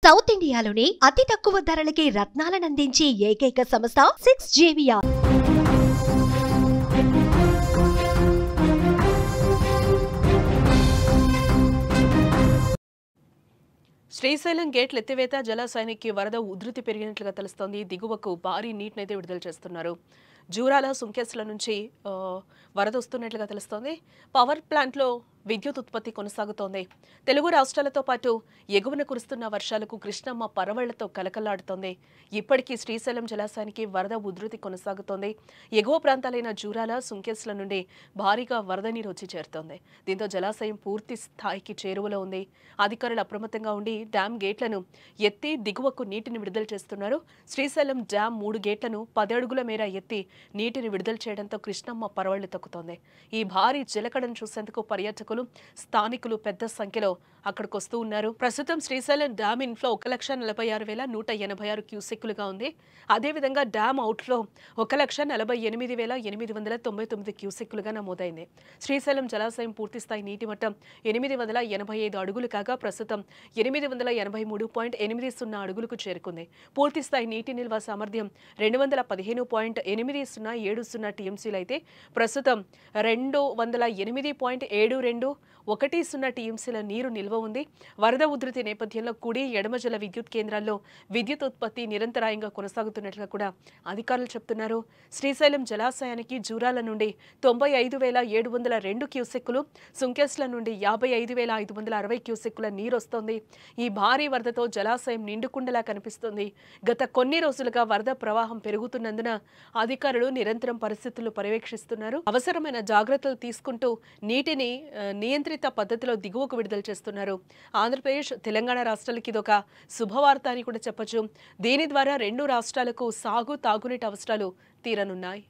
South ఇండియాలోనే అతి తక్కువ ధరలకి రత్నాలనందించే ఏకైక సంస్థ 6JVR. శ్రీశైలం గేట్ల ఎత్తివేత జలాశయానికి వరద ఉధృతి పెరిగినట్లుగా తెలుస్తోంది. దిగువకు భారీ నీటినైతే విడుదల చేస్తున్నారు. జూరాల సుంకేసుల నుంచి వరద వస్తున్నట్లుగా తెలుస్తోంది. పవర్ ప్లాంట్లో విద్యుత్ ఉత్పత్తి కొనసాగుతోంది. తెలుగు రాష్ట్రాలతో పాటు ఎగువన కురుస్తున్న వర్షాలకు కృష్ణమ్మ పరవళ్లతో కలకల్లాడుతోంది. ఇప్పటికీ శ్రీశైలం జలాశయానికి వరద ఉధృతి కొనసాగుతోంది. ఎగువ ప్రాంతాలైన జూరాల సుంకేసుల నుండి భారీగా వరద నీరు వచ్చి చేరుతోంది. దీంతో జలాశయం పూర్తి స్థాయికి చేరువలో ఉంది. అధికారులు అప్రమత్తంగా ఉండి డ్యాం గేట్లను ఎత్తి దిగువకు నీటిని విడుదల చేస్తున్నారు. శ్రీశైలం డ్యాం 3 గేట్లను 10 అడుగుల మేర ఎత్తి నీటిని విడుదల చేయడంతో కృష్ణమ్మ పరవళ్లు తొక్కుతోంది. ఈ భారీ జలకడను చూసేందుకు పర్యాటకులు స్థానికులు పెద్ద సంఖ్యలో అక్కడికి వస్తూ ఉన్నారు. ప్రస్తుతం శ్రీశైలం డ్యామ్ ఇన్ఫ్లో 1,46,186 క్యూసెక్కులుగా ఉంది. అదేవిధంగా డ్యామ్ అవుట్లో 1,48,899 క్యూసెక్కులుగా నమోదైంది. శ్రీశైలం జలాశయం పూర్తిస్థాయి నీటి మట్టం 885 అడుగులు కాగా ప్రస్తుతం 883.80 అడుగులకు చేరుకుంది. పూర్తిస్థాయి నీటి నిల్వ సామర్థ్యం 215.8070 టీఎంసీలు అయితే ప్రస్తుతం 208.7210 టీఎంసీల నీరు నిల్వ ఉంది. వరద ఉధృతి నేపథ్యంలో కుడి ఎడమ జల విద్యుత్ కేంద్రాల్లో విద్యుత్ ఉత్పత్తి నిరంతరాయంగా కొనసాగుతున్నట్లుగా కూడా అధికారులు చెబుతున్నారు. శ్రీశైలం జలాశయానికి జూరాల నుండి 95,702 క్యూసెక్కులు, సుంకేస్ల నుండి 55,560 క్యూసెక్కుల నీరు వస్తోంది. ఈ భారీ వరదతో జలాశయం నిండుకుండలా కనిపిస్తుంది. గత కొన్ని రోజులుగా వరద ప్రవాహం పెరుగుతున్నందున అధికారులు నిరంతరం పరిస్థితులను పర్యవేక్షిస్తున్నారు. అవసరమైన జాగ్రత్తలు తీసుకుంటూ నీటిని నియంత్రిత పద్ధతిలో దిగువకు విడుదల చేస్తున్నారు. ఆంధ్రప్రదేశ్, తెలంగాణ రాష్ట్రాలకి ఇదొక శుభవార్త అని కూడా చెప్పొచ్చు. దీని ద్వారా 2 రాష్ట్రాలకు సాగు, తాగునీటి అవసరాలు తీరనున్నాయి.